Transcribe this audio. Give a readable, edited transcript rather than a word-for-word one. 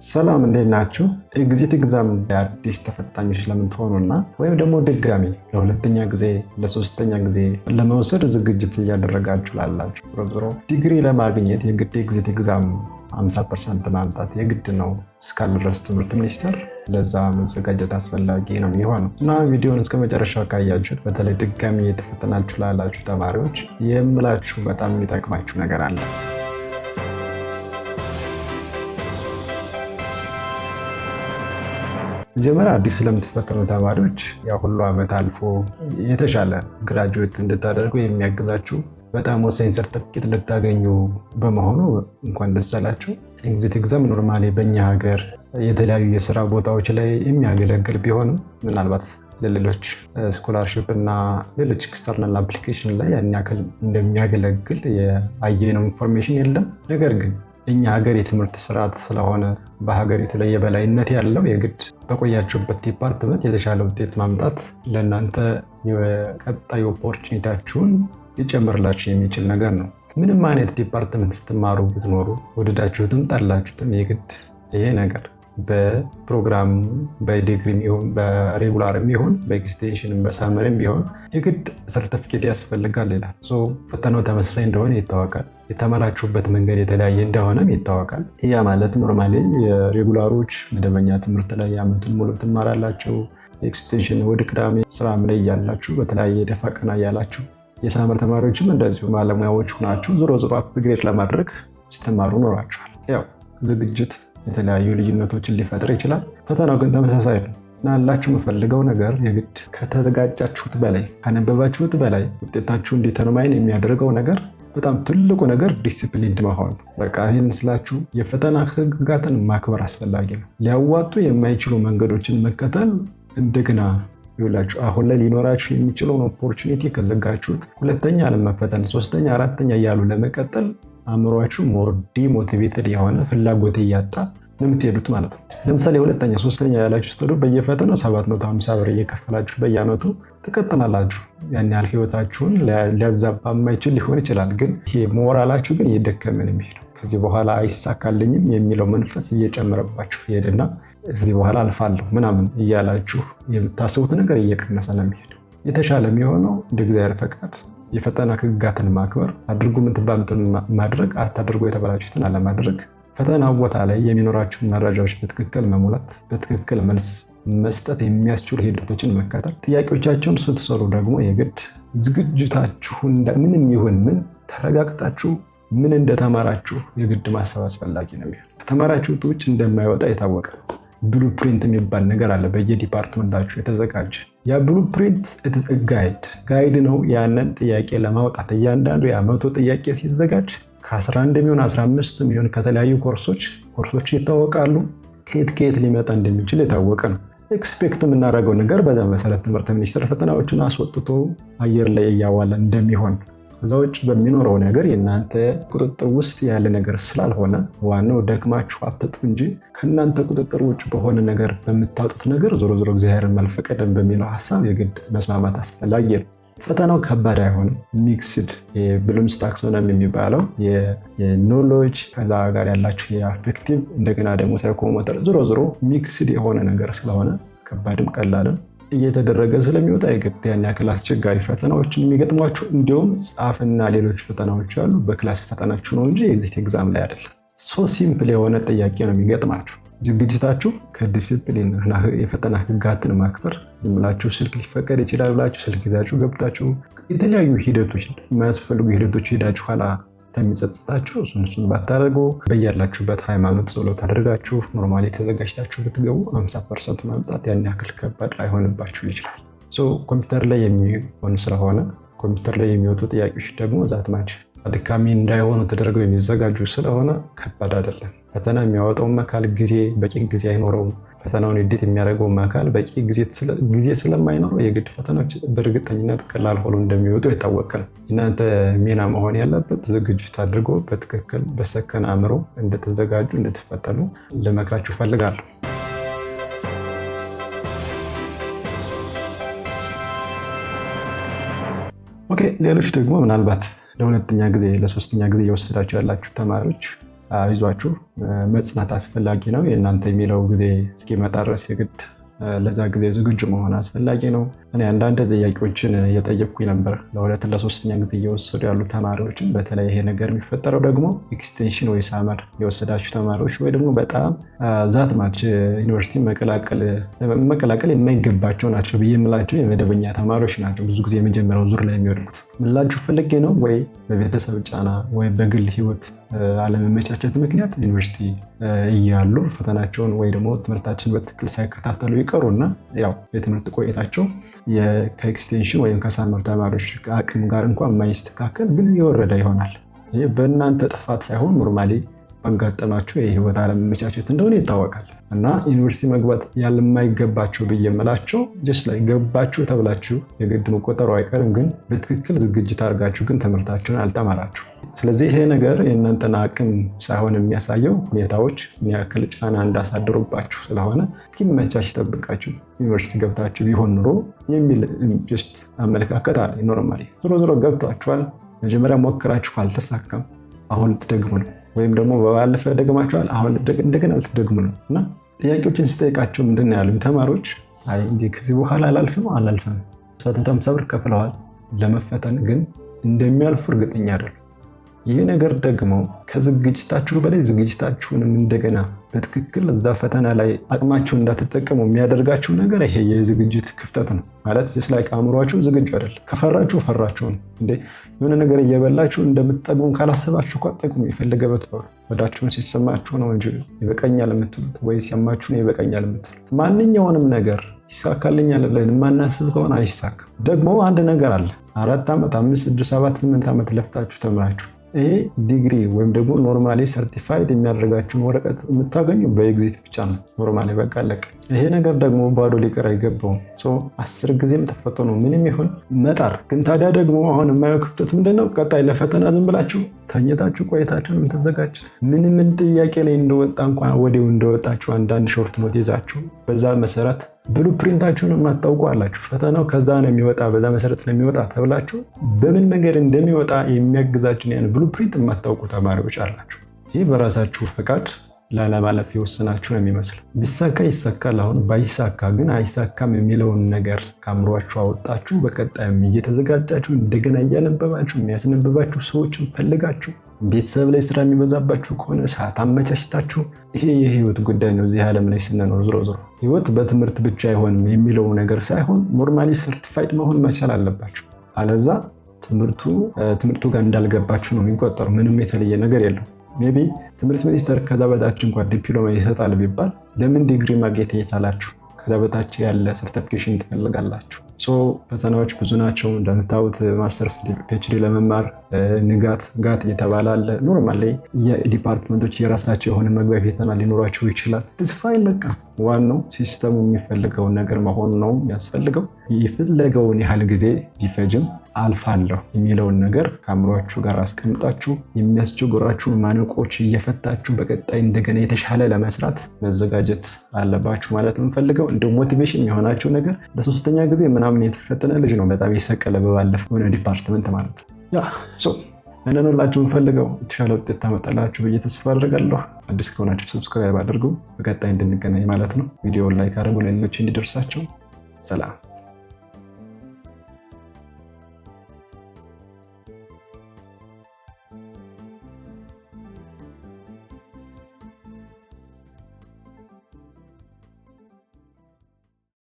ሰላም እንዴት ናችሁ? ኤግዚት ኤግዛም አዲስ ተፈታኞች ለምትሆኑና ወይም ደግሞ ድጋሚ ለሁለተኛ ጊዜ ለሶስተኛ ጊዜ ለመውሰድ ዝግጅት እያደረጋችሁ ላላችሁ ዞሮ ዲግሪ ለማግኘት የግድ ኤግዚት ኤግዛም 50% ማምጣት የግድ ነው እስካለ ድረስ ትምህርት ሚኒስቴር ለዛ መዘጋጀት አስፈላጊ ነው የሚሆነው እና ቪዲዮውን እስከ መጨረሻው ካያችሁት በተለይ ድጋሚ የተፈተናችሁ ላላችሁ ተማሪዎች የምላችሁ በጣም የሚጠቅማችሁ ነገር አለ። መጀመሪያ አዲስ ስለምትፈተኑ ተማሪዎች ያ ሁሉ ዓመት አልፎ የተሻለ ግራጁዌት እንድታደርጉ የሚያግዛችሁ በጣም ወሳኝ ሰርተፍኬት ልታገኙ በመሆኑ እንኳን ደስ አላችሁ። ኤግዚት ኤግዛም ኖርማሊ በእኛ ሀገር የተለያዩ የስራ ቦታዎች ላይ የሚያገለግል ቢሆንም ምናልባት ለሌሎች ስኮላርሺፕ እና ሌሎች ኤክስተርናል አፕሊኬሽን ላይ ያን ያክል እንደሚያገለግል ያየነው ኢንፎርሜሽን የለም። ነገር ግን እኛ ሀገር የትምህርት ስርዓት ስለሆነ በሀገሪቱ ላይ የበላይነት ያለው የግድ በቆያችሁበት ዲፓርትመንት የተሻለ ውጤት ማምጣት ለእናንተ የቀጣይ ኦፖርቹኒቲያችሁን ሊጨምርላችሁ የሚችል ነገር ነው። ምንም አይነት ዲፓርትመንት ስትማሩ ብትኖሩ ወደዳችሁትም ጠላችሁትም የግድ ይሄ ነገር በፕሮግራም በዲግሪ ይሁን በሬጉላርም ይሁን በኤክስቴንሽንም በሳመርም ቢሆን የግድ ሰርተፊኬት ያስፈልጋል ይላል። ፈተናው ተመሳሳይ እንደሆነ ይታወቃል። የተማራችሁበት መንገድ የተለያየ እንደሆነም ይታወቃል። ያ ማለት ኖርማሊ የሬጉላሮች መደበኛ ትምህርት ላይ ዓመቱን ሙሉ ትማራላችሁ። ኤክስቴንሽን ወደ ቅዳሜ ስራም ላይ እያላችሁ በተለያየ ደፋ ቀና እያላችሁ የሳመር ተማሪዎችም እንደዚሁ ባለሙያዎች ሆናችሁ ዞሮ አፕግሬድ ለማድረግ ስትማሩ ኖራችኋል። ያው ዝግጅት የተለያዩ ልዩነቶችን ሊፈጥር ይችላል። ፈተናው ግን ተመሳሳይ ነው እና ያላችሁ የምፈልገው ነገር የግድ ከተዘጋጃችሁት በላይ ካነበባችሁት በላይ ውጤታችሁን ዲተርማይን የሚያደርገው ነገር በጣም ትልቁ ነገር ዲሲፕሊን መሆን። በቃ ይህን ስላችሁ የፈተና ህግጋትን ማክበር አስፈላጊ ነው። ሊያዋጡ የማይችሉ መንገዶችን መከተል እንደገና ይውላችሁ አሁን ላይ ሊኖራችሁ የሚችለውን ኦፖርቹኒቲ ከዘጋችሁት ሁለተኛ ለመፈተን ሶስተኛ አራተኛ እያሉ ለመቀጠል አእምሯችሁ ሞር ዲሞቲቬትድ የሆነ ፍላጎት እያጣ ነው የምትሄዱት ማለት ነው። ለምሳሌ ሁለተኛ ሶስተኛ ያላችሁ ስትሄዱ በየፈተናው 750 ብር እየከፈላችሁ በየዓመቱ ትቀጥላላችሁ። ያን ያህል ህይወታችሁን ሊያዛባ የማይችል ሊሆን ይችላል። ግን ይሄ ሞራላችሁ ግን እየደከመ ነው የሚሄደው። ከዚህ በኋላ አይሳካልኝም የሚለው መንፈስ እየጨመረባችሁ ይሄድና ከዚህ በኋላ አልፋለሁ ምናምን እያላችሁ የምታስቡት ነገር እየቀነሰ ነው የሚሄደው። የተሻለ የሚሆነው እንደ እግዚአብሔር ፈቃድ የፈተና ህግጋትን ማክበር፣ አድርጉ የምትባሉትን ማድረግ፣ አታድርጉ የተባላችሁትን አለማድረግ፣ ፈተና ቦታ ላይ የሚኖራችሁን መረጃዎች በትክክል መሙላት፣ በትክክል መልስ መስጠት የሚያስችሉ ሂደቶችን መከተል፣ ጥያቄዎቻችሁን ስትሰሩ ደግሞ የግድ ዝግጅታችሁን ምንም ይሁን ምን ተረጋግጣችሁ ምን እንደተማራችሁ የግድ ማሰብ አስፈላጊ ነው። ከተማራችሁት ውጭ እንደማይወጣ የታወቀ ነው። ብሉፕሪንት የሚባል ነገር አለ በየዲፓርትመንታችሁ የተዘጋጀ። ያ ብሉፕሪንት ጋይድ ነው ያንን ጥያቄ ለማውጣት። እያንዳንዱ የዓመቱ ጥያቄ ሲዘጋጅ ከ11 የሚሆን 15 የሚሆን ከተለያዩ ኮርሶች ይታወቃሉ። ከየት ሊመጣ እንደሚችል የታወቀ ነው። ኤክስፔክት የምናደርገው ነገር በዛ መሰረት ትምህርት ሚኒስቴር ፈተናዎችን አስወጥቶ አየር ላይ እያዋለ እንደሚሆን ከዛ ውጭ በሚኖረው ነገር የእናንተ ቁጥጥር ውስጥ ያለ ነገር ስላልሆነ ዋናው ደክማችሁ አትጥፉ እንጂ ከእናንተ ቁጥጥር ውጭ በሆነ ነገር በምታጡት ነገር ዞሮ እግዚአብሔርን መልፈቀደን በሚለው ሀሳብ የግድ መስማማት አስፈላጊ ነው። ፈተናው ከባድ አይሆንም። ሚክስድ የብሉምስ ታክሶኖሚ የሚባለው የኖሌጅ ከዛ ጋር ያላችሁ የአፌክቲቭ እንደገና ደግሞ ሳይኮሞተር ዞሮ ሚክስድ የሆነ ነገር ስለሆነ ከባድም ቀላልም እየተደረገ ስለሚወጣ የግድ ያን ያክል አስቸጋሪ ፈተናዎችን የሚገጥሟችሁ እንዲሁም ጻፍና ሌሎች ፈተናዎች አሉ በክላስ ፈተናችሁ ነው እንጂ ኤግዚት ኤግዛም ላይ አይደለም። ሲምፕል የሆነ ጥያቄ ነው የሚገጥማችሁ። ዝግጅታችሁ ከዲሲፕሊን እና የፈተና ህግጋትን ማክበር። ዝም ብላችሁ ስልክ ሊፈቀድ ይችላል ብላችሁ ስልክ ይዛችሁ ገብታችሁ የተለያዩ ሂደቶች የማያስፈልጉ ሂደቶች ሄዳችሁ ኋላ ተሚጸጽታችሁ እሱን ባታደርጉ በያላችሁበት ሃይማኖት ጸሎት አድርጋችሁ ኖርማሊ ተዘጋጅታችሁ ብትገቡ 50% ማምጣት ያን ያክል ከባድ ላይሆንባችሁ ይችላል። ኮምፒውተር ላይ የሚሆን ስለሆነ ኮምፒውተር ላይ የሚወጡ ጥያቄዎች ደግሞ ዛትማች አድካሚ እንዳይሆኑ ተደርገው የሚዘጋጁ ስለሆነ ከባድ አይደለም። ፈተና የሚያወጣውም አካል በቂ ጊዜ አይኖረውም። ፈተናውን ኤዲት የሚያደርገው አካል በቂ ጊዜ ስለማይኖረው የግድ ፈተናዎች በእርግጠኝነት ቀላል ሆኖ እንደሚወጡ የታወቀ ነው። እናንተ ሚና መሆን ያለበት ዝግጅት አድርጎ በትክክል በሰከነ አእምሮ እንድትዘጋጁ እንድትፈተኑ ልመክራችሁ ፈልጋለሁ። ሌሎች ደግሞ ምናልባት ለሁለተኛ ጊዜ ለሶስተኛ ጊዜ እየወሰዳችሁ ያላችሁ ተማሪዎች አይዟችሁ መጽናት አስፈላጊ ነው። የእናንተ የሚለው ጊዜ እስኪመጣ ድረስ የግድ ለዛ ጊዜ ዝግጁ መሆን አስፈላጊ ነው። እኔ አንዳንድ ጥያቄዎችን እየጠየቅኩኝ ነበር ለሁለት ለሶስተኛ ጊዜ እየወሰዱ ያሉ ተማሪዎችን። በተለይ ይሄ ነገር የሚፈጠረው ደግሞ ኤክስቴንሽን ወይ ሳመር የወሰዳችሁ ተማሪዎች ወይ ደግሞ በጣም ዛት ማች ዩኒቨርሲቲ መቀላቀል የማይገባቸው ናቸው ብዬ የምላቸው የመደበኛ ተማሪዎች ናቸው ብዙ ጊዜ የመጀመሪያው ዙር ላይ የሚወድቁት። ምላችሁ ፈልጌ ነው ወይ በቤተሰብ ጫና ወይ በግል ህይወት አለመመቻቸት ምክንያት ዩኒቨርሲቲ እያሉ ፈተናቸውን ወይ ደግሞ ትምህርታችን በትክክል ሳይከታተሉ ይቀሩና ያው የትምህርት ቆይታቸው ከኤክስቴንሽን ወይም ከሳመር ተማሪዎች አቅም ጋር እንኳን የማይስተካከል ግን የወረደ ይሆናል። ይህ በእናንተ ጥፋት ሳይሆን ኖርማሊ ባጋጠማችሁ የህይወት አለመመቻቸት እንደሆነ ይታወቃል። እና ዩኒቨርሲቲ መግባት ያለማይገባቸው ብዬ የምላቸው ጀስት ላይ ገባችሁ ተብላችሁ የግድ መቆጠሩ አይቀርም፣ ግን በትክክል ዝግጅት አድርጋችሁ ግን ትምህርታችሁን አልተማራችሁ። ስለዚህ ይሄ ነገር የእናንተን አቅም ሳይሆን የሚያሳየው ሁኔታዎች ምን ያክል ጫና እንዳሳደሩባችሁ ስለሆነ እስኪመቻች ጠብቃችሁ ዩኒቨርሲቲ ገብታችሁ ቢሆን ኑሮ የሚል ጀስት አመለካከት አለ። ኖርማሊ ዞሮ ዞሮ ገብታችኋል፣ መጀመሪያ ሞክራችሁ አልተሳካም፣ አሁን ልትደግሙ ነው። ወይም ደግሞ ባለፈ ደግማችኋል፣ አሁን እንደገና ልትደግሙ ነው። እና ጥያቄዎችን ስጠይቃቸው ምንድን ነው ያሉኝ ተማሪዎች፣ አይ እንዲህ ከዚህ በኋላ አላልፍም 750 ብር ከፍለዋል ለመፈተን፣ ግን እንደሚያልፉ እርግጠኛ አይደሉም። ይህ ነገር ደግሞ ከዝግጅታችሁ በላይ ዝግጅታችሁንም እንደገና በትክክል እዛ ፈተና ላይ አቅማችሁ እንዳትጠቀሙ የሚያደርጋችሁ ነገር ይሄ የዝግጅት ክፍተት ነው። ማለት ላይ አእምሯችሁ ዝግጁ አይደለም። ከፈራችሁ ፈራችሁ ነው እንዴ። የሆነ ነገር እየበላችሁ እንደምትጠግሙ ካላሰባችሁ እኮ አትጠግሙ። የፈለገበት ወዳችሁን ሲሰማችሁ ነው እንጂ ይበቃኛል የምትሉት ወይ ሲያማችሁ ነው ይበቃኛል የምትሉት። ማንኛውንም ነገር ይሳካልኛል ብለን የማናስብ ከሆነ አይሳካም። ደግሞ አንድ ነገር አለ። 4 ዓመት 5 6 7 8 ዓመት ለፍታችሁ ተምራችሁ ይሄ ዲግሪ ወይም ደግሞ ኖርማሊ ሰርቲፋይድ የሚያደርጋችሁን ወረቀት የምታገኙ በኤግዚት ብቻ ነው። ኖርማሊ በቃ አለቀ። ይሄ ነገር ደግሞ ባዶ ሊቀር አይገባውም። 10 ጊዜም ተፈተኑ ምንም ይሁን መጣር። ግን ታዲያ ደግሞ አሁን የማየው ክፍተት ምንድነው? ቀጣይ ለፈተና ዝም ብላችሁ ተኝታችሁ ቆይታችሁ ነው የምትዘጋጁት። ምን ጥያቄ ላይ እንደወጣ እንኳን ወዲያው እንደወጣችሁ አንዳንድ ሾርት ኖት ይዛችሁ በዛ መሰረት ብሉ ፕሪንታችሁን የማታውቁ አላችሁ። ፈተናው ከዛ ነው የሚወጣ በዛ መሰረት ነው የሚወጣ ተብላችሁ በምን መንገድ እንደሚወጣ የሚያግዛችሁን ያን ብሉ ፕሪንት የማታውቁ ተማሪዎች አላችሁ። ይህ በራሳችሁ ፈቃድ ላለማለፍ የወሰናችሁ ነው የሚመስለው። ቢሳካ ይሳካል፣ አሁን ባይሳካ ግን አይሳካም የሚለውን ነገር ካምሯችሁ አወጣችሁ በቀጣይም እየተዘጋጃችሁ እንደገና እያነበባችሁ የሚያስነብባችሁ ሰዎችን ፈልጋችሁ ቤተሰብ ላይ ስራ የሚበዛባችሁ ከሆነ ሰዓት አመቻችታችሁ። ይሄ የህይወት ጉዳይ ነው። እዚህ ዓለም ላይ ስንኖር ዞሮ ህይወት በትምህርት ብቻ አይሆንም የሚለው ነገር ሳይሆን ኖርማሊ ሰርቲፋይድ መሆን መቻል አለባችሁ። አለዛ ትምህርቱ ጋር እንዳልገባችሁ ነው የሚቆጠሩ። ምንም የተለየ ነገር የለው። ሜቢ ትምህርት ሚኒስቴር ከዛ በታች እንኳን ዲፕሎማ ይሰጣል ቢባል ለምን ዲግሪ ማግኘት እየቻላችሁ ከዛ በታች ያለ ሰርቲፊኬሽን ትፈልጋላችሁ? ፈተናዎች ብዙ ናቸው እንደምታዩት። ማስተርስ ፒኤችዲ ለመማር ጋት እየተባለ አለ። ኖርማሊ የዲፓርትመንቶች የራሳቸው የሆነ መግቢያ ፈተና ሊኖራቸው ይችላል። ተስፋይን በቃ ዋናው ሲስተሙ የሚፈልገውን ነገር መሆኑ ነው የሚያስፈልገው። የፈለገውን ያህል ጊዜ ቢፈጅም አልፋለሁ የሚለውን ነገር ከአእምሯችሁ ጋር አስቀምጣችሁ የሚያስቸግሯችሁ ማነቆች እየፈታችሁ በቀጣይ እንደገና የተሻለ ለመስራት መዘጋጀት አለባችሁ ማለት የምፈልገው። እንደ ሞቲቬሽን የሆናችሁ ነገር ለሶስተኛ ጊዜ ምናምን የተፈተነ ልጅ ነው በጣም የሰቀለ በባለፈው የሆነ ዲፓርትመንት ማለት ነው። እንደነላችሁ የምፈልገው የተሻለ ውጤት ታመጣላችሁ ብዬ ተስፋ አድርጋለሁ። አዲስ ከሆናችሁ ሰብስክራይብ አድርጉ፣ በቀጣይ እንድንገናኝ ማለት ነው። ቪዲዮውን ላይክ አድርጉ ለሌሎች እንዲደርሳቸው። ሰላም።